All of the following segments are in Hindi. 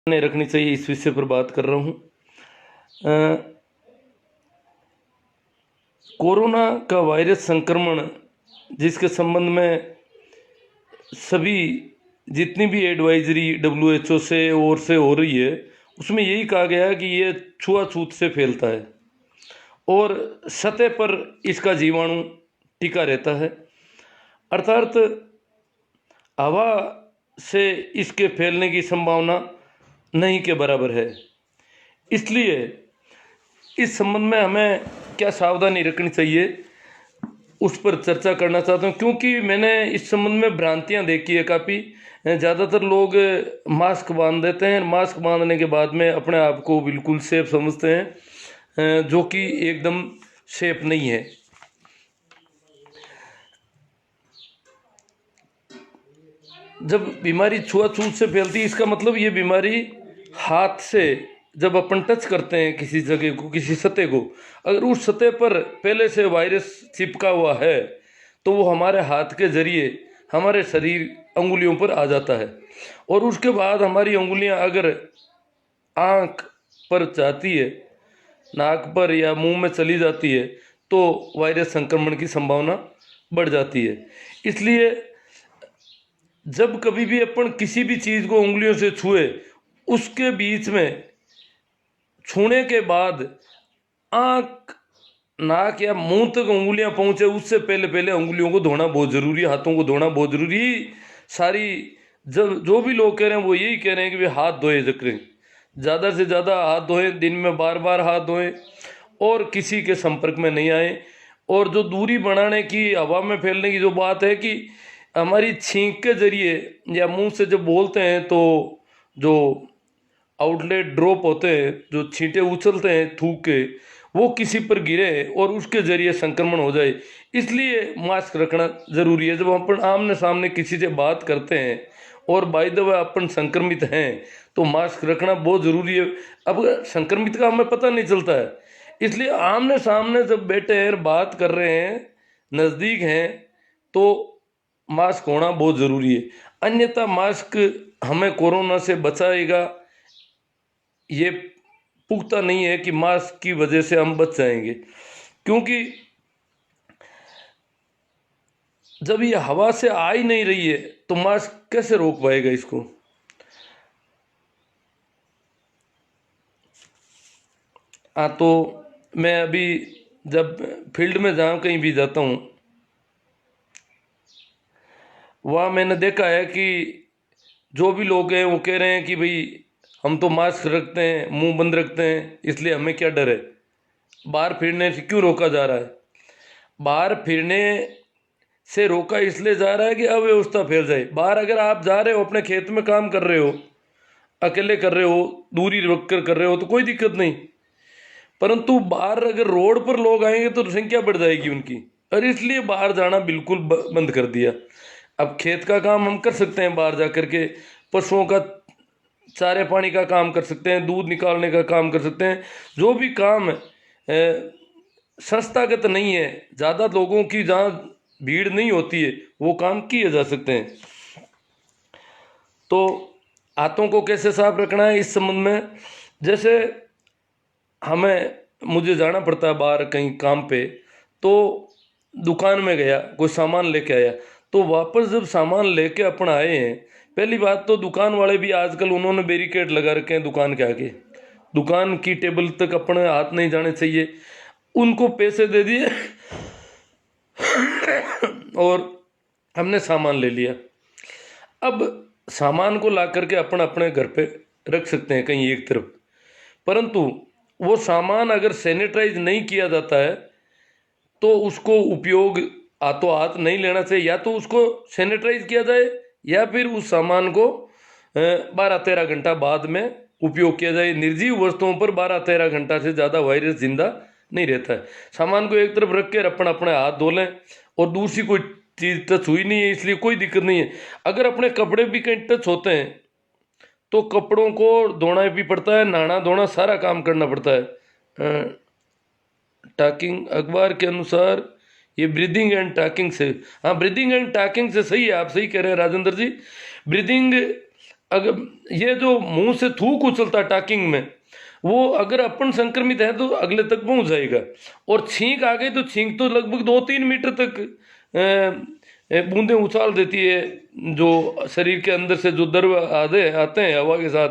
ने रखनी चाहिए, इस विषय पर बात कर रहा हूँ। कोरोना का वायरस संक्रमण जिसके संबंध में सभी जितनी भी एडवाइजरी WHO से और से हो रही है, उसमें यही कहा गया है कि ये छुआछूत से फैलता है और सतह पर इसका जीवाणु टिका रहता है, अर्थात हवा से इसके फैलने की संभावना नहीं के बराबर है। इसलिए इस संबंध में हमें क्या सावधानी रखनी चाहिए, उस पर चर्चा करना चाहता हूँ। क्योंकि मैंने इस संबंध में भ्रांतियाँ देखी है काफ़ी। ज़्यादातर लोग मास्क बांध देते हैं, मास्क बांधने के बाद में अपने आप को बिल्कुल सेफ समझते हैं, जो कि एकदम सेफ नहीं है। जब बीमारी छुआछूत से फैलती है, इसका मतलब ये बीमारी हाथ से जब अपन टच करते हैं किसी जगह को, किसी सतह को, अगर उस सतह पर पहले से वायरस चिपका हुआ है तो वो हमारे हाथ के जरिए हमारे शरीर अंगुलियों पर आ जाता है और उसके बाद हमारी अंगुलियां अगर आँख पर जाती है, नाक पर या मुंह में चली जाती है, तो वायरस संक्रमण की संभावना बढ़ जाती है। इसलिए जब कभी भी अपन किसी भी चीज़ को उंगलियों से छुए, उसके बीच में छूने के बाद आँख, नाक या मुंह तक उंगलियां पहुंचे, उससे पहले पहले उंगलियों को धोना बहुत ज़रूरी है, हाथों को धोना बहुत ज़रूरी है। सारी जब जो भी लोग कह रहे हैं वो यही कह रहे हैं कि भाई हाथ धोए करें, ज़्यादा से ज़्यादा हाथ धोएं, दिन में बार बार हाथ धोएं और किसी के संपर्क में नहीं आए। और जो दूरी बनाने की, हवा में फैलने की जो बात है कि हमारी छींक के जरिए या मुंह से जब बोलते हैं तो जो आउटलेट ड्रॉप होते हैं, जो छींटे उछलते हैं थूक के, वो किसी पर गिरे और उसके जरिए संक्रमण हो जाए, इसलिए मास्क रखना ज़रूरी है। जब अपन आमने सामने किसी से बात करते हैं और बाय द वे अपन संक्रमित हैं तो मास्क रखना बहुत ज़रूरी है। अब संक्रमित का हमें पता नहीं चलता है, इसलिए आमने सामने जब बैठे हैं, बात कर रहे हैं, नज़दीक हैं, तो मास्क होना बहुत ज़रूरी है। अन्यथा मास्क हमें कोरोना से बचाएगा ये पुख्ता नहीं है कि मास्क की वजह से हम बच जाएंगे, क्योंकि जब ये हवा से आ ही नहीं रही है तो मास्क कैसे रोक पाएगा इसको। हाँ, तो मैं अभी जब फील्ड में जहाँ कहीं भी जाता हूँ, वहाँ मैंने देखा है कि जो भी लोग हैं वो कह रहे हैं कि भाई हम तो मास्क रखते हैं, मुंह बंद रखते हैं, इसलिए हमें क्या डर है। बाहर फिरने से क्यों रोका जा रहा है? बाहर फिरने से रोका इसलिए जा रहा है कि अव्यवस्था फैल जाए। बाहर अगर आप जा रहे हो, अपने खेत में काम कर रहे हो, अकेले कर रहे हो, दूरी रखकर कर रहे हो, तो कोई दिक्कत नहीं। परंतु बाहर अगर रोड पर लोग आएंगे तो संख्या बढ़ जाएगी उनकी, और इसलिए बाहर जाना बिल्कुल बंद कर दिया। अब खेत का काम हम कर सकते हैं, बाहर जा कर के पशुओं का चारे पानी का काम कर सकते हैं, दूध निकालने का काम कर सकते हैं, जो भी काम संस्थागत नहीं है, ज़्यादा लोगों की जहाँ भीड़ नहीं होती है, वो काम किए जा सकते हैं। तो हाथों को कैसे साफ रखना है, इस संबंध में जैसे मुझे जाना पड़ता है बाहर कहीं काम पे, तो दुकान में गया, कोई सामान लेके आया, तो वापस जब सामान लेके अपन आए हैं, पहली बात तो दुकान वाले भी आजकल उन्होंने बैरिकेड लगा रखे हैं दुकान के आगे, दुकान की टेबल तक अपने हाथ नहीं जाने चाहिए। उनको पैसे दे दिए और हमने सामान ले लिया। अब सामान को ला करके अपन अपने घर पे रख सकते हैं कहीं एक तरफ, परंतु वो सामान अगर सैनिटाइज नहीं किया जाता है तो उसको उपयोग हाथों हाथ नहीं लेना चाहिए। या तो उसको सैनिटाइज किया जाए या फिर उस सामान को 12-13 घंटा बाद में उपयोग किया जाए। निर्जीव वस्तुओं पर 12-13 घंटा से ज़्यादा वायरस जिंदा नहीं रहता है। सामान को एक तरफ रख के अपन अपने हाथ धो लें, और दूसरी कोई चीज़ टच हुई नहीं है, इसलिए कोई दिक्कत नहीं है। अगर अपने कपड़े भी कहीं टच होते हैं तो कपड़ों को धोना भी पड़ता है, नहाना धोना सारा काम करना पड़ता है। टॉकिंग अखबार के अनुसार ये ब्रीदिंग एंड टॉकिंग से, हाँ ब्रीदिंग एंड टॉकिंग से सही है, आप सही कह रहे हैं राजेंद्र जी। ब्रीदिंग अगर ये जो मुंह से थूक उछलता टाकिंग में, वो अगर अपन संक्रमित है तो अगले तक पहुंच जाएगा। और छींक आ गई तो छींक तो लगभग 2-3 मीटर तक बूंदें उछाल देती है। जो शरीर के अंदर से जो द्रव आते हैं हवा के साथ,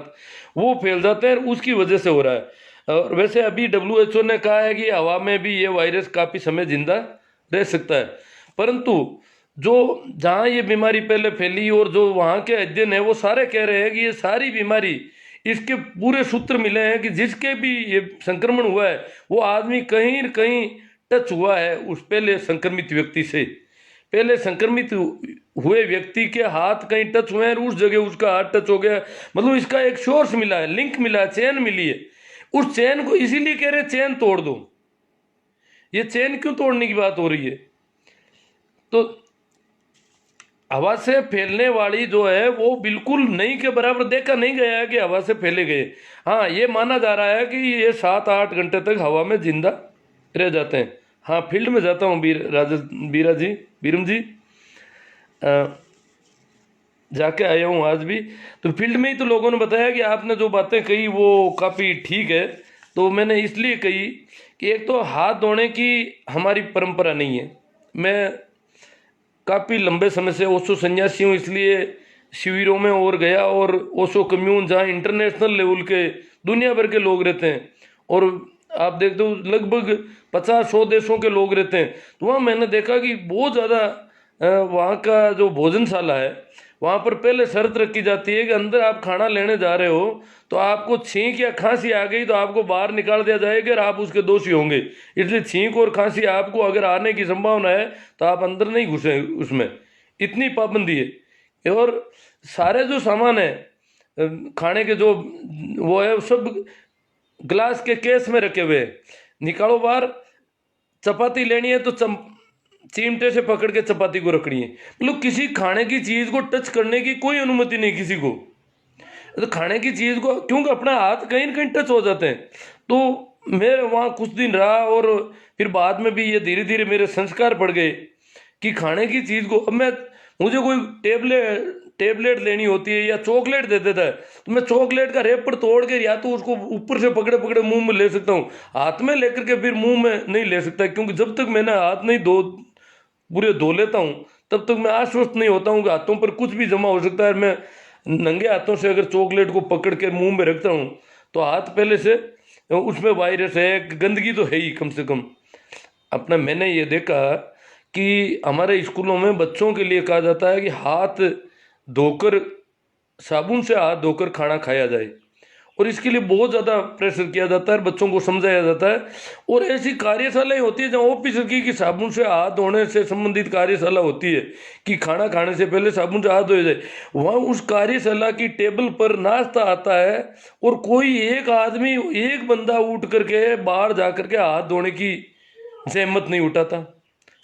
वो फैल जाते हैं, उसकी वजह से हो रहा है। और वैसे अभी WHO ने कहा है कि हवा में भी ये वायरस काफ़ी समय जिंदा रह सकता है, परंतु जो जहाँ ये बीमारी पहले फैली और जो वहाँ के अध्ययन है वो सारे कह रहे हैं कि ये सारी बीमारी, इसके पूरे सूत्र मिले हैं कि जिसके भी ये संक्रमण हुआ है वो आदमी कहीं न कहीं टच हुआ है उस पहले संक्रमित व्यक्ति से। पहले संक्रमित हुए व्यक्ति के हाथ कहीं टच हुए हैं, उस जगह उसका हाथ टच हो गया, मतलब इसका एक सोर्स मिला है, लिंक मिला है, चेन मिली है। उस चेन को इसीलिए कह रहे चेन तोड़ दो। ये चेन क्यों तोड़ने की बात हो रही है? तो हवा से फैलने वाली जो है वो बिल्कुल नहीं के बराबर देखा नहीं गया है कि हवा से फैले गए। हाँ, ये माना जा रहा है कि ये 7-8 घंटे तक हवा में जिंदा रह जाते हैं। हाँ, फील्ड में जाता हूँ बीरम जी, जाके आया हूँ आज भी। तो फील्ड में ही तो लोगों ने बताया कि आपने जो बातें कही वो काफ़ी ठीक है। तो मैंने इसलिए कही कि एक तो हाथ धोने की हमारी परंपरा नहीं है। मैं काफ़ी लंबे समय से ओशो सन्यासी हूँ, इसलिए शिविरों में और गया, और ओशो कम्यून जहाँ इंटरनेशनल लेवल के दुनिया भर के लोग रहते हैं, और आप देखते हो लगभग 50-100 देशों के लोग रहते हैं। तो वहाँ मैंने देखा कि बहुत ज़्यादा वहाँ का जो भोजनशाला है वहाँ पर पहले शर्त रखी जाती है कि अंदर आप खाना लेने जा रहे हो तो आपको छींक या खांसी आ गई तो आपको बाहर निकाल दिया जाएगा और आप उसके दोषी होंगे। इसलिए छींक और खांसी आपको अगर आने की संभावना है तो आप अंदर नहीं घुसे उसमें, इतनी पाबंदी है। और सारे जो सामान है खाने के जो वो है सब ग्लास के केस में रखे हुए हैं। निकालो बाहर, चपाती लेनी है तो चिमटे से पकड़ के चपाती को रखनी है। मतलब किसी खाने की चीज को टच करने की कोई अनुमति नहीं किसी को। तो खाने की चीज को क्योंकि अपना हाथ कहीं न कहीं टच हो जाते हैं। तो मैं वहाँ कुछ दिन रहा और फिर बाद में भी ये धीरे धीरे मेरे संस्कार पड़ गए कि खाने की चीज को, अब मैं मुझे कोई टेबलेट लेनी होती है या चॉकलेट दे देता है तो मैं चॉकलेट का रेपर तोड़ के या तो उसको ऊपर से पकड़े पकड़े मुंह में ले सकता हूँ, हाथ में लेकर के फिर मुंह में नहीं ले सकता, क्योंकि जब तक मैंने हाथ नहीं पूरे धो लेता हूँ तब तक मैं आश्वस्त नहीं होता हूँ कि हाथों पर कुछ भी जमा हो सकता है। मैं नंगे हाथों से अगर चॉकलेट को पकड़ के मुंह में रखता हूँ तो हाथ पहले से उसमें वायरस है, गंदगी तो है ही कम से कम अपना। मैंने ये देखा कि हमारे स्कूलों में बच्चों के लिए कहा जाता है कि हाथ धोकर, साबुन से हाथ धोकर खाना खाया जाए, और इसके लिए बहुत ज़्यादा प्रेशर किया जाता है, बच्चों को समझाया जाता है। और ऐसी कार्यशालाएं होती है जहाँ ऑफिसर की कि साबुन से हाथ धोने से संबंधित कार्यशाला होती है कि खाना खाने से पहले साबुन से हाथ धोया जाए। वहाँ उस कार्यशाला की टेबल पर नाश्ता आता है और कोई एक आदमी, एक बंदा उठ करके बाहर जा करके हाथ धोने की जहमत नहीं उठाता,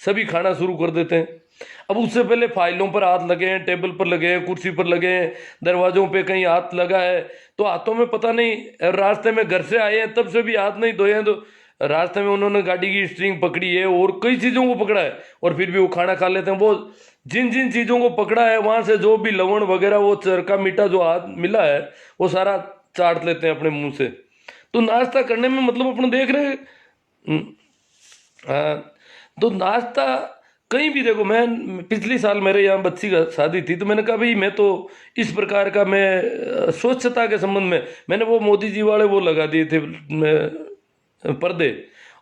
सभी खाना शुरू कर देते हैं। अब उससे पहले फाइलों पर हाथ लगे हैं, टेबल पर लगे हैं, कुर्सी पर लगे हैं, दरवाजों पे कहीं हाथ लगा है, तो हाथों में पता नहीं, रास्ते में घर से आए हैं तब से भी हाथ नहीं धोए हैं, तो रास्ते में उन्होंने गाड़ी की स्टीयरिंग पकड़ी है और कई चीज़ों को पकड़ा है और फिर भी वो खाना खा लेते हैं। वो जिन जिन चीज़ों को पकड़ा है वहाँ से जो भी लवण वगैरह वो चरका मीठा जो हाथ मिला है वो सारा चाट लेते हैं अपने मुँह से। तो नाश्ता करने में मतलब अपने देख रहे हैं। हाँ, तो नाश्ता कहीं भी देखो, मैं पिछली साल मेरे यहाँ बच्ची का शादी थी तो मैंने कहा भाई मैं तो इस प्रकार का, मैं स्वच्छता के संबंध में मैंने वो मोदी जी वाले वो लगा दिए थे पर्दे,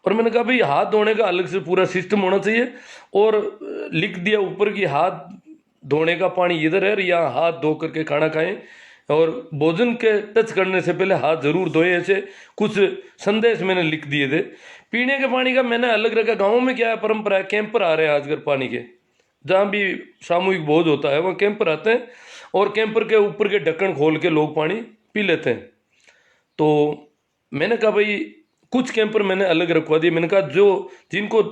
और मैंने कहा भाई हाथ धोने का अलग से पूरा सिस्टम होना चाहिए, और लिख दिया ऊपर कि हाथ धोने का पानी इधर है, यहाँ हाथ धो करके खाना खाएं और भोजन के टच करने से पहले हाथ जरूर धोए, ऐसे कुछ संदेश मैंने लिख दिए थे। पीने के पानी का मैंने अलग रखा। गाँव में क्या है परंपरा है, कैंपर आ रहे हैं आजकल पानी के, जहाँ भी सामूहिक भोज होता है वहाँ कैंपर आते हैं और कैंपर के ऊपर के ढक्कन खोल के लोग पानी पी लेते हैं। तो मैंने कहा भाई कुछ कैंपर मैंने अलग रखवा दिए, मैंने कहा जो जिनको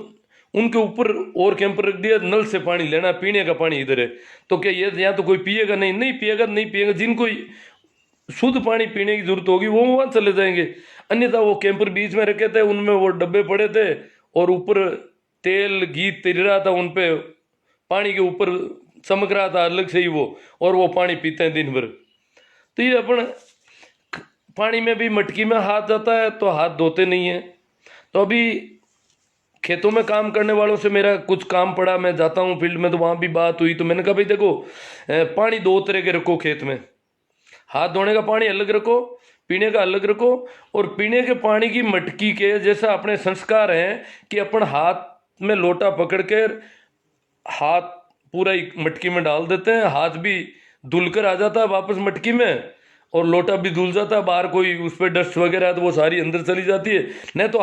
उनके ऊपर और कैंपर रख दिया, नल से पानी लेना, पीने का पानी इधर है, तो क्या ये यहाँ तो कोई पिएगा नहीं पिएगा, जिनको शुद्ध पानी पीने की जरूरत होगी वो वहाँ चले जाएंगे। अन्यथा वो कैंपर बीच में रखे थे, उनमें वो डब्बे पड़े थे और ऊपर तेल घी तिर रहा था, उन पे पानी के ऊपर चमक रहा था अलग से ही वो, और वो पानी पीते हैं दिन भर। तो ये अपन पानी में भी मटकी में हाथ जाता है तो हाथ धोते नहीं है। तो अभी खेतों में काम करने वालों से मेरा कुछ काम पड़ा, मैं जाता हूँ फील्ड में, तो वहाँ भी बात हुई। तो मैंने कहा भाई देखो, पानी दो तरह के रखो खेत में, हाथ धोने का पानी अलग रखो, पीने का अलग रखो। और पीने के पानी की मटकी के जैसा अपने संस्कार हैं कि अपन हाथ में लोटा पकड़ कर हाथ पूरा ही मटकी में डाल देते हैं, हाथ भी धुल कर आ जाता है वापस मटकी में, और लोटा भी धुल जाता है। बाहर कोई उस पर डस्ट वगैरह है तो वो सारी अंदर चली जाती है। नहीं तो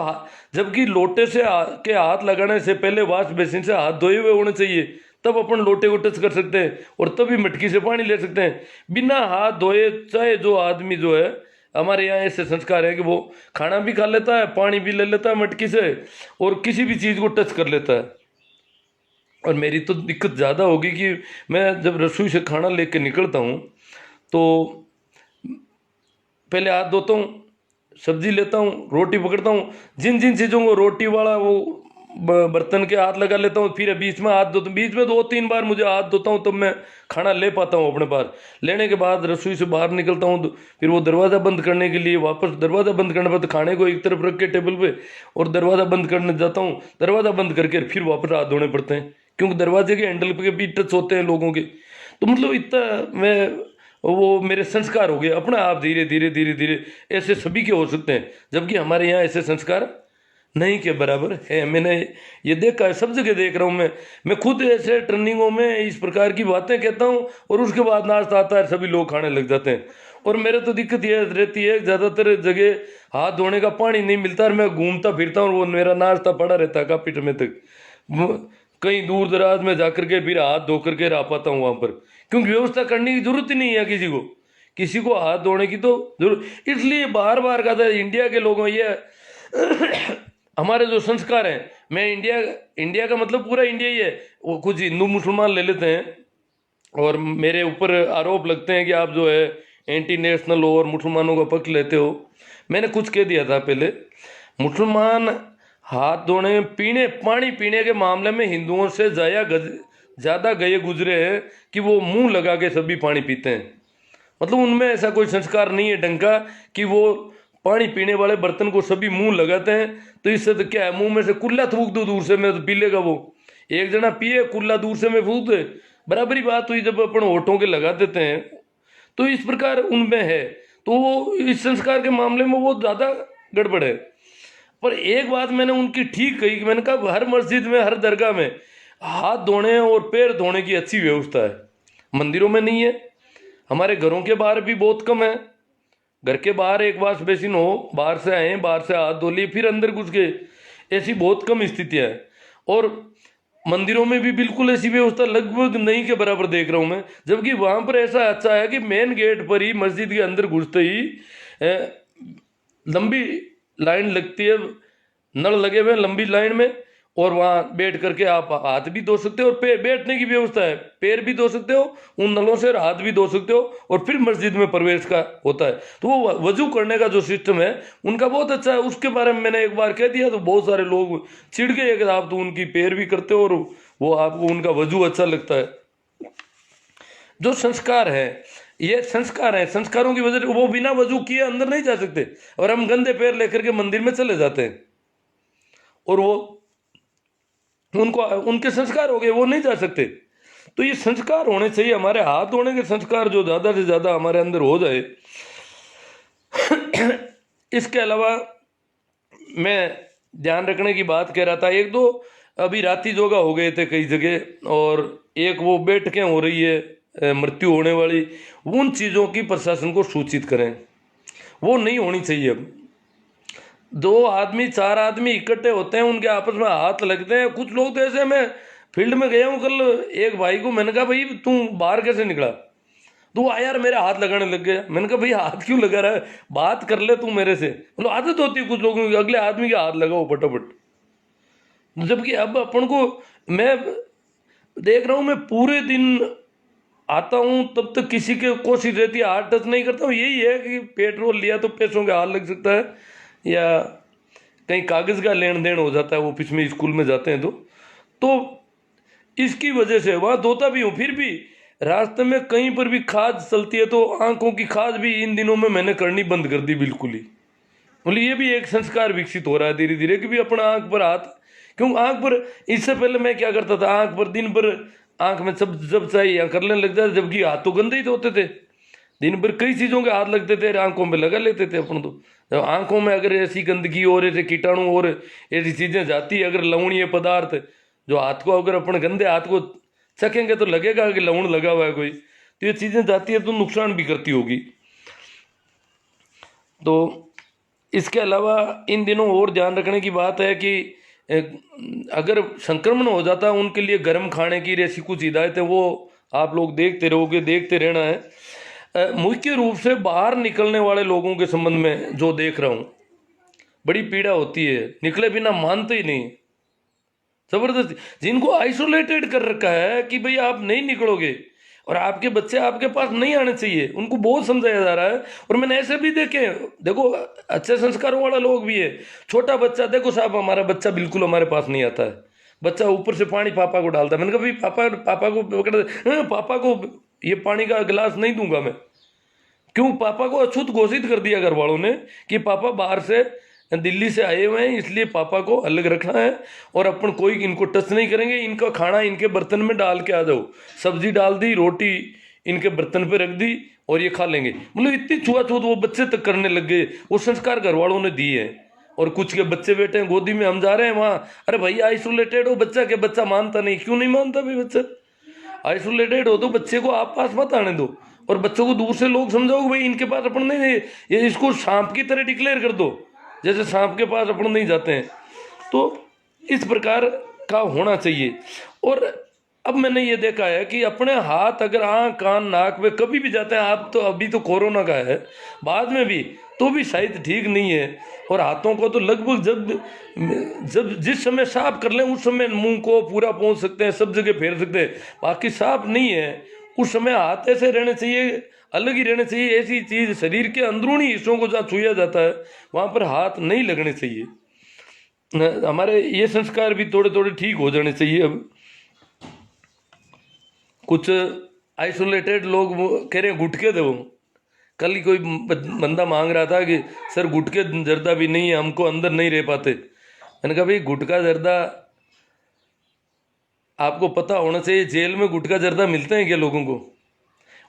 जबकि लोटे से के हाथ लगाने से पहले वॉश बेसिन से हाथ धोए हुए होने चाहिए, तब अपन लोटे को टच कर सकते हैं और तभी मटकी से पानी ले सकते हैं। बिना हाथ धोए चाहे जो आदमी जो है, हमारे यहाँ ऐसे संस्कार है कि वो खाना भी खा लेता है, पानी भी ले लेता है मटकी से, और किसी भी चीज़ को टच कर लेता है। और मेरी तो दिक्कत ज़्यादा होगी कि मैं जब रसोई से खाना लेके निकलता हूँ तो पहले हाथ धोता हूँ, सब्जी लेता हूँ, रोटी पकड़ता हूँ, जिन जिन चीज़ों को रोटी वाला वो बर्तन के हाथ लगा लेता हूँ, फिर बीच में हाथ धोता हूँ। बीच में 2-3 बार मुझे हाथ धोता हूँ तब मैं खाना ले पाता हूँ अपने पास। लेने के बाद रसोई से बाहर निकलता हूँ तो फिर वो दरवाज़ा बंद करने के लिए वापस दरवाज़ा बंद करने पर खाने को एक तरफ रख के टेबल पे और दरवाज़ा बंद करने जाता हूँ। दरवाज़ा बंद करके फिर वापस हाथ धोने पड़ते हैं क्योंकि दरवाजे के हैंडल पे भी टच होते हैं लोगों के। तो मतलब इतना मैं वो मेरे संस्कार हो गए अपने आप, धीरे धीरे धीरे धीरे ऐसे सभी के हो सकते हैं, जबकि हमारे यहाँ ऐसे संस्कार नहीं के बराबर है। मैंने ये देखा है, सब जगह देख रहा हूँ मैं खुद ऐसे ट्रेनिंगों में इस प्रकार की बातें कहता हूँ और उसके बाद नाश्ता आता है, सभी लोग खाने लग जाते हैं। और मेरे तो दिक्कत ये रहती है, ज़्यादातर जगह हाथ धोने का पानी नहीं मिलता और मैं घूमता फिरता हूँ और वो मेरा नाश्ता पड़ा रहता है काफ़ी समय तक। कहीं दूर दराज में जाकर के फिर हाथ धो करके रह पाता हूँ वहाँ पर, क्योंकि व्यवस्था करने की जरूरत ही नहीं है किसी को हाथ धोने की तो जरूरत। इसलिए बार बार कहता है इंडिया के लोगों ये हमारे जो संस्कार हैं, मैं इंडिया का मतलब पूरा इंडिया ही है, वो कुछ हिंदू मुसलमान ले लेते हैं और मेरे ऊपर आरोप लगते हैं कि आप जो है एंटी नेशनल हो और मुसलमानों का पक्ष लेते हो। मैंने कुछ कह दिया था पहले, मुसलमान हाथ धोने पानी पीने के मामले में हिंदुओं से ज़्यादा गए गुजरे हैं कि वो मुंह लगा के सभी पानी पीते हैं। मतलब उनमें ऐसा कोई संस्कार नहीं है ढंग का कि वो पानी पीने वाले बर्तन को सभी मुंह लगाते हैं। तो इससे तो क्या है, मुंह में से कुल्ला थूक दो दूर से, मैं तो पी लेगा वो। एक जना पिए कुल्ला दूर से मैं फूक दे, बराबरी बात हुई। जब अपन होठों के लगा देते हैं तो इस प्रकार उनमें है, तो वो इस संस्कार के मामले में वो ज़्यादा गड़बड़ है। पर एक बात मैंने उनकी ठीक कही कि मैंने कहा हर मस्जिद में हर दरगाह में हाथ धोने और पैर धोने की अच्छी व्यवस्था है, मंदिरों में नहीं है। हमारे घरों के बाहर भी बहुत कम है, घर के बाहर एक वॉश बेसिन हो, बाहर से आए बाहर से हाथ धो लिए फिर अंदर घुस गए, ऐसी बहुत कम स्थितियाँ हैं। और मंदिरों में भी बिल्कुल ऐसी व्यवस्था लगभग नहीं के बराबर देख रहा हूँ मैं, जबकि वहाँ पर ऐसा अच्छा है कि मेन गेट पर ही मस्जिद के अंदर घुसते ही लंबी लाइन लगती है, नल लगे हुए लंबी लाइन में, और वहाँ बैठ करके आप हाथ भी धो सकते हो और बैठने की व्यवस्था है, पैर भी धो सकते हो उन नलों से और हाथ भी धो सकते हो, और फिर मस्जिद में प्रवेश का होता है। तो वो वजू करने का जो सिस्टम है उनका बहुत अच्छा है। उसके बारे में मैंने एक बार कह दिया तो बहुत सारे लोग चिढ़ गए कि आप तो उनकी पैर भी करते हो और वो आपको उनका वजू अच्छा लगता है। जो संस्कार है, ये संस्कार है, संस्कारों की वजह से वो बिना वजू किए अंदर नहीं जा सकते, और हम गंदे पैर लेकर के मंदिर में चले जाते हैं और वो उनको उनके संस्कार हो गए, वो नहीं जा सकते। तो ये संस्कार होने चाहिए, हमारे हाथ धोने के संस्कार जो ज़्यादा से ज़्यादा हमारे अंदर हो जाए। इसके अलावा मैं ध्यान रखने की बात कह रहा था, एक दो अभी राती योगा हो गए थे कई जगह, और एक वो बैठकें हो रही है मृत्यु होने वाली, उन चीज़ों की प्रशासन को सूचित करें, वो नहीं होनी चाहिए। अब 2 आदमी 4 आदमी इकट्ठे होते हैं, उनके आपस में हाथ लगते हैं। कुछ लोग तो ऐसे, मैं फील्ड में गया हूँ कल, एक भाई को मैंने कहा भाई तू बाहर कैसे निकला, तो यार मेरे हाथ लगाने लग गया। मैंने कहा भाई हाथ क्यों लगा रहा है, बात कर ले तू मेरे से। मतलब आदत होती है कुछ लोगों की, अगले आदमी के हाथ लगाओ फटाफट। जबकि अब अपन को, मैं देख रहा हूँ, मैं पूरे दिन आता हूँ तब तक किसी के कोशिश रहती है हाथ टच नहीं करता हूँ। यही है कि पेट्रोल लिया तो पैसों के हाथ लग सकता है, या कहीं कागज़ का लेन देन हो जाता है ऑफिस में स्कूल में जाते हैं तो इसकी वजह से वहाँ धोता भी हूँ, फिर भी रास्ते में कहीं पर भी खाज चलती है तो आंखों की खाज भी इन दिनों में मैंने करनी बंद कर दी बिल्कुल ही। बोले ये भी एक संस्कार विकसित हो रहा है धीरे धीरे कि भी अपना आंख पर हाथ, क्यों आंख पर, इससे पहले मैं क्या करता था, आंख पर दिन भर आंख में सब जब चाहिए यहाँ करने लग जाते, जबकि हाथ तो गंदे ही तो होते थे, दिन भर कई चीज़ों के हाथ लगते थे, आंखों में लगा लेते थे अपन तो। जब आंखों में अगर ऐसी गंदगी और ऐसे कीटाणु और ऐसी चीज़ें जाती है, अगर लवणीय पदार्थ जो हाथ को, अगर अपन गंदे हाथ को चखेंगे तो लगेगा कि लवण लगा हुआ है कोई, तो ये चीज़ें जाती है तो नुकसान भी करती होगी। तो इसके अलावा इन दिनों और ध्यान रखने की बात है कि अगर संक्रमण हो जाता है उनके लिए गर्म खाने की ऐसी कुछ हिदायत है, वो आप लोग देखते रहोगे, देखते रहना है। मुख्य रूप से बाहर निकलने वाले लोगों के संबंध में जो देख रहा हूँ, बड़ी पीड़ा होती है, निकले बिना मानते ही नहीं, जबरदस्ती, जिनको आइसोलेटेड कर रखा है कि भाई आप नहीं निकलोगे और आपके बच्चे आपके पास नहीं आने चाहिए, उनको बहुत समझाया जा रहा है। और मैंने ऐसे भी देखे, देखो अच्छे संस्कारों वाला लोग भी है, छोटा बच्चा, देखो साहब हमारा बच्चा बिल्कुल हमारे पास नहीं आता है, बच्चा ऊपर से पानी पापा को डालता है, मैंने कहा भाई पापा को पकड़, पापा को ये पानी का गिलास नहीं दूंगा मैं, क्यों, पापा को अछूत घोषित कर दिया घर वालों ने कि पापा बाहर से दिल्ली से आए हुए हैं, इसलिए पापा को अलग रखना है और अपन कोई इनको टच नहीं करेंगे, इनका खाना इनके बर्तन में डाल के आ जाओ, सब्जी डाल दी, रोटी इनके बर्तन पे रख दी और ये खा लेंगे। मतलब इतनी छुआछूत वो बच्चे तक करने लग गए, वो संस्कार घर वालों ने दिए हैं। और कुछ के बच्चे बैठे हैं गोदी में, हम जा रहे हैं वहाँ, अरे भाई आइसोलेटेड हो बच्चा, के बच्चा मानता नहीं, क्यों नहीं मानता भाई बच्चा, आइसोलेटेड हो तो बच्चे को आप पास मत आने दो, और बच्चों को दूर से लोग समझाओ भाई इनके पास अपन नहीं, ये इसको सांप की तरह डिक्लेयर कर दो, जैसे सांप के पास अपन नहीं जाते हैं। तो इस प्रकार का होना चाहिए। और अब मैंने ये देखा है कि अपने हाथ अगर आँख कान नाक में कभी भी जाते हैं आप, तो अभी तो कोरोना का है, बाद में भी तो भी शायद ठीक नहीं है। और हाथों को तो लगभग जब जिस समय साफ कर लें उस समय मुंह को पूरा पहुंच सकते हैं, सब जगह फेर सकते हैं, बाकी साफ नहीं है उस समय हाथ ऐसे रहने चाहिए, अलग ही रहने चाहिए। ऐसी चीज़ शरीर के अंदरूनी हिस्सों को जहाँ छुआ जाता है वहाँ पर हाथ नहीं लगने चाहिए। हमारे ये संस्कार भी थोड़े थोड़े ठीक हो जाने चाहिए। अब कुछ आइसोलेटेड लोग वो कह रहे हैं गुटखे दो, कल ही कोई बंदा मांग रहा था कि सर गुटखे जर्दा भी नहीं है, हमको अंदर नहीं रह पाते। मैंने कहा भाई गुटखा जर्दा आपको पता होना चाहिए, जेल में गुटखा जर्दा मिलते हैं क्या लोगों को,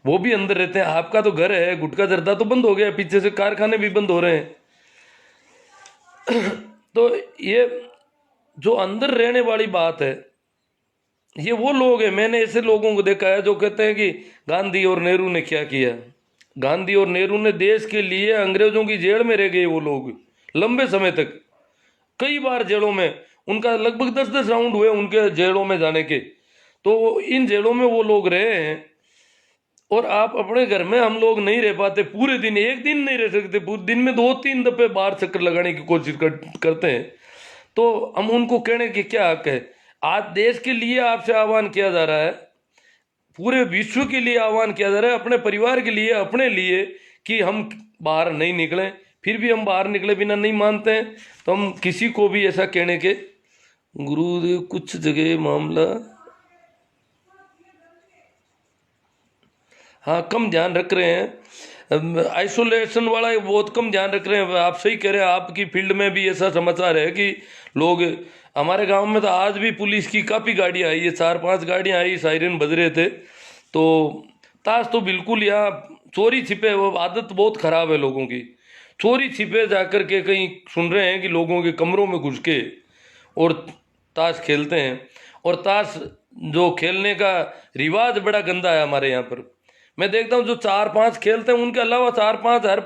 वो भी अंदर रहते हैं, आपका तो घर है, गुटखा जर्दा तो बंद हो गया, पीछे से कारखाने भी बंद हो रहे हैं। तो ये जो अंदर रहने वाली बात है, ये वो लोग हैं, मैंने ऐसे लोगों को देखा है जो कहते हैं कि गांधी और नेहरू ने क्या किया, गांधी और नेहरू ने देश के लिए अंग्रेजों की जेल में रह गए वो लोग लंबे समय तक, कई बार जेलों में, उनका लगभग 10-10 राउंड हुए उनके जेलों में जाने के, तो इन जेलों में वो लोग रहे हैं। और आप अपने घर में हम लोग नहीं रह पाते, पूरे दिन, एक दिन नहीं रह सकते, पूरे दिन में 2-3 दफे बाहर चक्कर लगाने की कोशिश करते हैं, तो हम उनको कहने की क्या हक है। आज देश के लिए आपसे आह्वान किया जा रहा है, पूरे विश्व के लिए आह्वान किया जा रहा है, अपने परिवार के लिए, अपने लिए, कि हम बाहर नहीं निकलें, फिर भी हम बाहर निकले बिना नहीं मानते हैं। तो हम किसी को भी ऐसा कहने के, गुरुदेव कुछ जगह मामला हाँ कम ध्यान रख रहे हैं, आइसोलेशन वाला बहुत कम ध्यान रख रहे हैं। आप सही कह रहे हैं, आपकी फील्ड में भी ऐसा समाचार है कि लोग, हमारे गांव में तो आज भी पुलिस की काफ़ी गाड़ियाँ आई है, 4-5 गाड़ियाँ आई, सायरन बज रहे थे। तो ताश तो बिल्कुल यहाँ चोरी छिपे, वो आदत बहुत ख़राब है लोगों की, चोरी छिपे जाकर के कहीं सुन रहे हैं कि लोगों के कमरों में घुस के और ताश खेलते हैं। और ताश जो खेलने का रिवाज बड़ा गंदा है हमारे यहाँ पर, मैं देखता हूँ जो 4-5 खेलते हैं, उनके अलावा 4-5 हर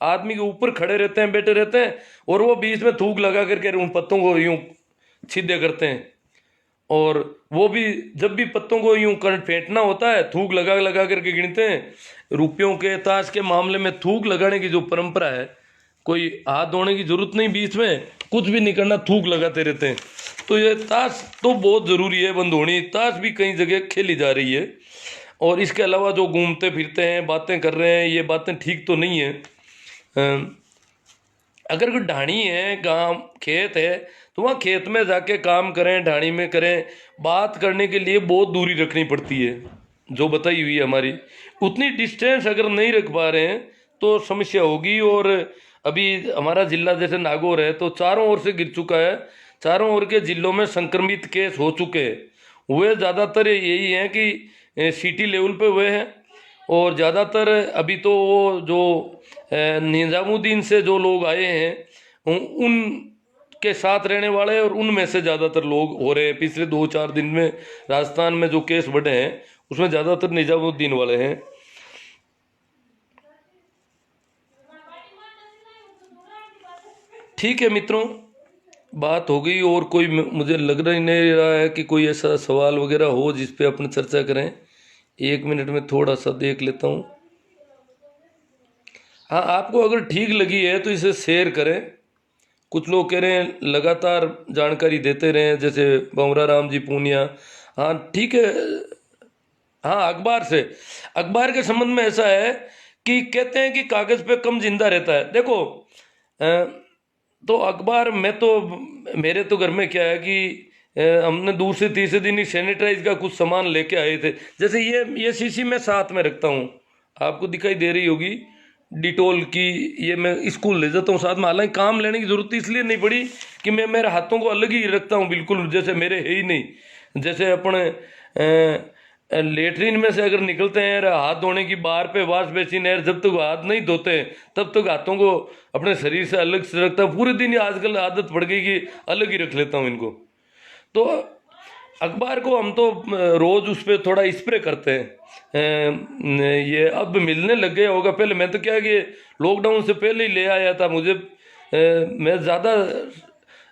आदमी के ऊपर खड़े रहते हैं, बैठे रहते हैं, और वो बीच में थूक लगा करके उन पत्तों को यूं छिद्य करते हैं। और वो भी जब भी पत्तों को यूं फेंटना होता है, थूक लगा लगा करके गिनते हैं। रुपयों के ताश के मामले में थूक लगाने की जो परंपरा है, कोई हाथ धोने की जरूरत नहीं, बीच में कुछ भी नहीं करना, थूक लगाते रहते हैं। तो ये ताश तो बहुत ज़रूरी है बंद होनी, ताश भी कई जगह खेली जा रही है। और इसके अलावा जो घूमते फिरते हैं, बातें कर रहे हैं, ये बातें ठीक तो नहीं है। अगर कोई ढाणी है, गांव खेत है, तो वहाँ खेत में जाके काम करें, ढाणी में करें, बात करने के लिए बहुत दूरी रखनी पड़ती है। जो बताई हुई है हमारी, उतनी डिस्टेंस अगर नहीं रख पा रहे हैं तो समस्या होगी। और अभी हमारा जिला जैसे नागौर है तो चारों ओर से गिर चुका है, चारों ओर के जिलों में संक्रमित केस हो चुके हैं। वे ज़्यादातर यही हैं कि सिटी लेवल पे हुए हैं, और ज़्यादातर अभी तो वो जो निज़ामुद्दीन से जो लोग आए हैं उन के साथ रहने वाले, और उनमें से ज़्यादातर लोग हो रहे हैं। पिछले 2-4 दिन में राजस्थान में जो केस बढ़े हैं उसमें ज़्यादातर निजामुद्दीन वाले हैं। ठीक है मित्रों, बात हो गई। और कोई मुझे लग रहा नहीं रहा है कि कोई ऐसा सवाल वगैरह हो जिस पे अपन चर्चा करें। 1 मिनट में थोड़ा सा देख लेता हूँ। हाँ, आपको अगर ठीक लगी है तो इसे शेयर करें। कुछ लोग कह रहे हैं लगातार जानकारी देते रहें, जैसे बमरा राम जी पूनिया। हाँ ठीक है। हाँ, अखबार के संबंध में ऐसा है कि कहते हैं कि कागज पे कम जिंदा रहता है। देखो तो अखबार में तो मेरे तो घर में क्या है कि हमने दूसरे तीसरे दिन ही सैनिटाइज का कुछ सामान लेके आए थे। जैसे ये शीशी मैं साथ में रखता हूँ, आपको दिखाई दे रही होगी, डिटोल की। ये मैं स्कूल ले जाता हूँ साथ में। हालांकि काम लेने की जरूरत इसलिए नहीं पड़ी कि मैं मेरे हाथों को अलग ही रखता हूँ, बिल्कुल जैसे मेरे है ही नहीं। जैसे अपने लेटरिन में से अगर निकलते हैं हाथ धोने की बार पे वॉश बेसिन है, जब तक हाथ नहीं धोते तब तक हाथों को अपने शरीर से अलग से रखता हूँ। पूरे दिन ही आजकल आदत पड़ गई कि अलग ही रख लेता हूँ इनको। तो अखबार को हम तो रोज उस पर थोड़ा स्प्रे करते हैं। ये अब मिलने लग गया होगा, पहले मैं तो क्या कि लॉकडाउन से पहले ही ले आया था। मैं ज़्यादा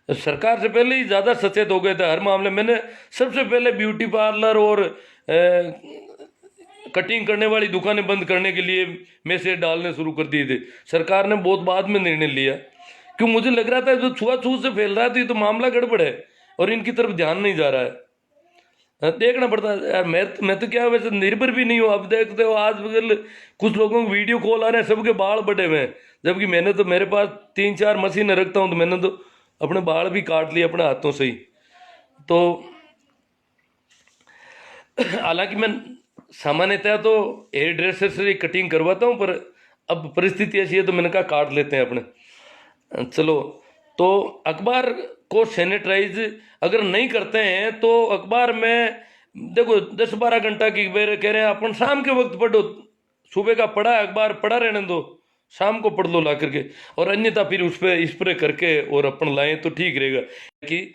सरकार से पहले ही ज़्यादा सचेत हो गए थे हर मामले। मैंने सबसे पहले ब्यूटी पार्लर और कटिंग करने वाली दुकानें बंद करने के लिए मैसेज डालने शुरू कर दिए थे। सरकार ने बहुत बाद में निर्णय लिया, क्यों मुझे लग रहा था जो छुआछूत से फैल रहा है तो ये तो मामला गड़बड़ है और इनकी तरफ ध्यान नहीं जा रहा है। देखना पड़ता है यार। मैं तो क्या वैसे निर्भर भी नहीं हूँ। अब देखते हो आजकल कुछ लोगों को वीडियो कॉल आ रहे हैं, सबके बाल बड़े हुए हैं, जबकि मैंने तो मेरे पास 3-4 मशीनें रखता हूँ, तो मैंने तो अपने बाल भी काट लिए अपने हाथों से ही। तो हालांकि मैं सामान्यतः तो हेयर ड्रेसर से ही कटिंग करवाता हूँ, पर अब परिस्थिति ऐसी है तो मैंने कहा काट लेते हैं अपने। चलो, तो अखबार को सैनिटाइज अगर नहीं करते हैं तो अखबार में देखो 10-12 घंटा की कह रहे हैं अपन शाम के वक्त पढ़ो। सुबह का पढ़ा है अखबार, पढ़ा रहने दो, शाम को पढ़ लो ला करके, और अन्यथा फिर उस पर स्प्रे करके और अपन लाएं तो ठीक रहेगा। कि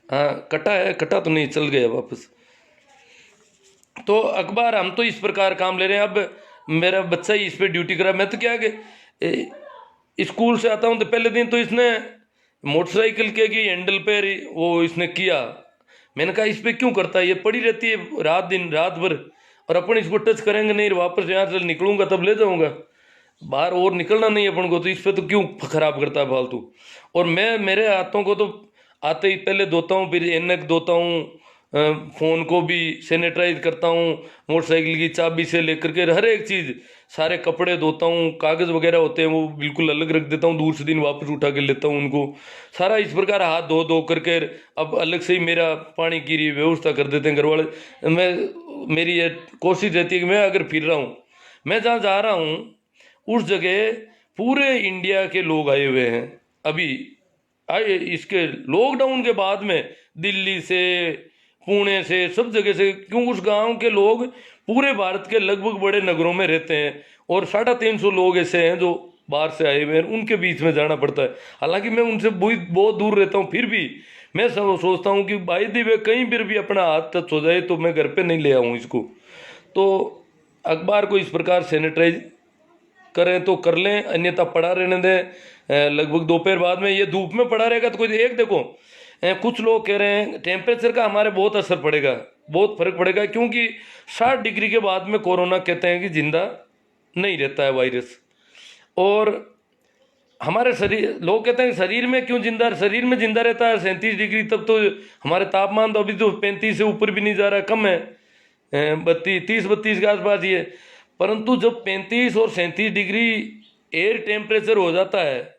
हाँ, कटा है, कटा तो नहीं, चल गया वापस। तो अखबार हम तो इस प्रकार काम ले रहे हैं। अब मेरा बच्चा ही इस पर ड्यूटी करा। मैं तो क्या कि स्कूल से आता हूँ तो पहले दिन तो इसने मोटरसाइकिल के की हैंडल पे वो इसने किया। मैंने कहा इस पर क्यों करता है, ये पड़ी रहती है रात भर, और अपन इसको टच करेंगे नहीं, वापस यहाँ से निकलूंगा तब ले जाऊंगा, बाहर और निकलना नहीं अपन को, तो इस पर तो क्यों खराब करता है फालतू। और मैं मेरे हाथों को तो आते ही पहले धोता हूँ, फिर एनक धोता हूँ, फ़ोन को भी सैनिटाइज करता हूँ, मोटरसाइकिल की चाबी से लेकर के हर एक चीज़, सारे कपड़े धोता हूँ, कागज़ वगैरह होते हैं वो बिल्कुल अलग रख देता हूँ, दूसरे दिन वापस उठा के लेता हूँ उनको सारा। इस प्रकार हाथ धो धो करके अब अलग से ही मेरा पानी की व्यवस्था कर देते हैं घर वाले। मेरी ये कोशिश रहती है कि मैं अगर फिर रहा हूँ, मैं जहाँ जा रहा हूँ उस जगह पूरे इंडिया के लोग आए हुए हैं। अभी आए इसके लॉकडाउन के बाद में दिल्ली से, पुणे से, सब जगह से, क्यों उस गांव के लोग पूरे भारत के लगभग बड़े नगरों में रहते हैं, और 350 लोग ऐसे हैं जो बाहर से आए हुए हैं, उनके बीच में जाना पड़ता है। हालांकि मैं उनसे बहुत दूर रहता हूँ, फिर भी मैं सब सोचता हूँ कि बाई दी वे कहीं पर भी अपना हाथ टच हो जाए तो मैं घर पे नहीं ले आऊँ इसको। तो अखबार को इस प्रकार सैनिटाइज करें तो कर लें, अन्यथा पड़ा रहने दें। लगभग दोपहर बाद में ये धूप में पड़ा रहेगा तो कोई एक देखो, कुछ लोग कह रहे हैं टेम्परेचर का हमारे बहुत असर पड़ेगा, बहुत फर्क पड़ेगा, क्योंकि 60 डिग्री के बाद में कोरोना कहते हैं कि जिंदा नहीं रहता है वायरस। और हमारे शरीर, लोग कहते हैं शरीर में क्यों जिंदा, शरीर में जिंदा रहता है 37 डिग्री, तब तो हमारे तापमान तो अभी तो 35 से ऊपर भी नहीं जा रहा, कम है 30-32 के आसपास ही है। परंतु जब 35 और 37 डिग्री एयर टेम्परेचर हो जाता है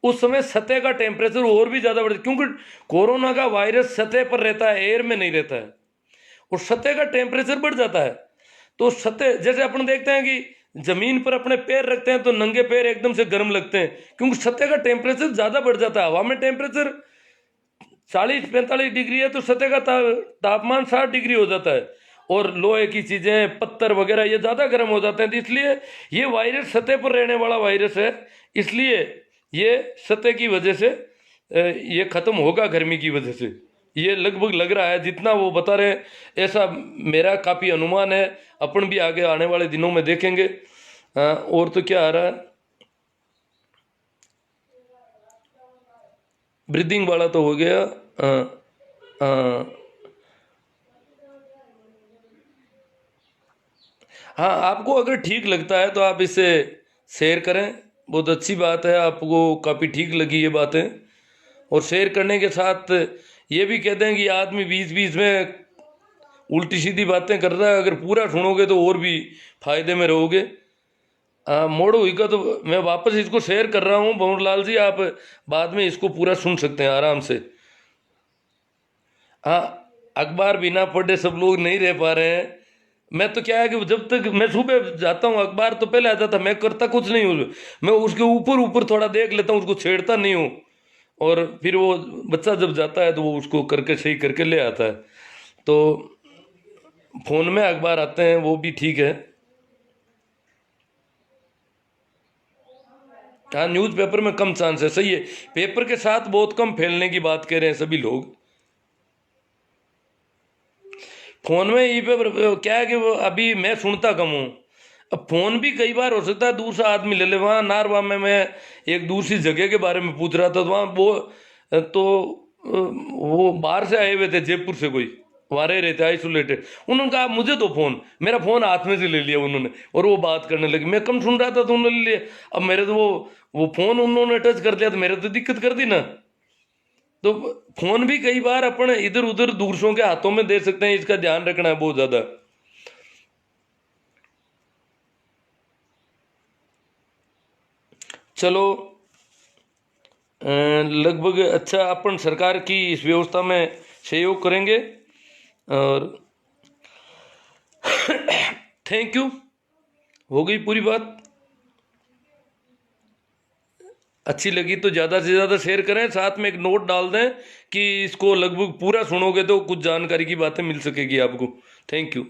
उस समय सतह का टेम्परेचर और भी ज़्यादा बढ़ता है, क्योंकि कोरोना का वायरस सतह पर रहता है, एयर में नहीं रहता है। और सतह का टेम्परेचर बढ़ जाता है। तो सतह, जैसे अपन देखते हैं कि जमीन पर अपने पैर रखते हैं तो नंगे पैर एकदम से गर्म लगते हैं, क्योंकि सतह का टेम्परेचर ज्यादा बढ़ जाता है। हवा में टेम्परेचर 40-45 डिग्री है तो सतह का तापमान 60 डिग्री हो जाता है। और लोहे की चीजें, पत्थर वगैरह, ये ज्यादा गर्म हो जाते हैं। तो इसलिए ये वायरस सतह पर रहने वाला वायरस है, इसलिए ये सतह की वजह से ये खत्म होगा गर्मी की वजह से। ये लगभग लग रहा है, जितना वो बता रहे हैं ऐसा मेरा काफी अनुमान है। अपन भी आगे आने वाले दिनों में देखेंगे। और तो क्या आ रहा है, ब्रीदिंग वाला तो हो गया। हाँ, आपको अगर ठीक लगता है तो आप इसे शेयर करें, बहुत अच्छी बात है। आपको काफ़ी ठीक लगी ये बातें, और शेयर करने के साथ ये भी कहते हैं कि आदमी बीच बीच में उल्टी सीधी बातें कर रहा है, अगर पूरा सुनोगे तो और भी फायदे में रहोगे। मोड़ो हुई का तो मैं वापस इसको शेयर कर रहा हूँ भंवरलाल जी, आप बाद में इसको पूरा सुन सकते हैं आराम से। हाँ, अखबार बिना पढ़े सब लोग नहीं रह पा रहे हैं। मैं तो क्या है कि जब तक मैं सुबह जाता हूँ अखबार तो पहले आता था, मैं करता कुछ नहीं हूँ, मैं उसके ऊपर ऊपर थोड़ा देख लेता हूँ, उसको छेड़ता नहीं हूँ। और फिर वो बच्चा जब जाता है तो वो उसको करके सही करके ले आता है। तो फोन में अखबार आते हैं वो भी ठीक है। हाँ, न्यूज़पेपर में कम चांस है, सही है। पेपर के साथ बहुत कम फैलने की बात कह रहे हैं सभी लोग। फोन में ई पेपर क्या है कि वो अभी मैं सुनता कम हूँ। अब फोन भी कई बार हो सकता है दूसरा आदमी ले ले। वहाँ नारवा में मैं एक दूसरी जगह के बारे में पूछ रहा था, तो वहाँ वो बाहर से आए हुए थे, जयपुर से कोई, वहाँ रह रहे थे आइसोलेटेड। उन्होंने कहा मुझे तो फोन, मेरा फोन हाथ में से ले लिया उन्होंने, और वो बात करने लगे। मैं कम सुन रहा था तो उन्होंने ले लिया। अब मेरे तो वो फोन उन्होंने टच कर दिया तो मेरे तो दिक्कत कर दी ना। तो फोन भी कई बार अपन इधर उधर दूसरों के हाथों में दे सकते हैं, इसका ध्यान रखना है बहुत ज्यादा। चलो, लगभग अच्छा, अपन सरकार की इस व्यवस्था में सहयोग करेंगे। और थैंक यू, हो गई पूरी बात। अच्छी लगी तो ज़्यादा से ज़्यादा शेयर करें, साथ में एक नोट डाल दें कि इसको लगभग पूरा सुनोगे तो कुछ जानकारी की बातें मिल सकेगी आपको। Thank you.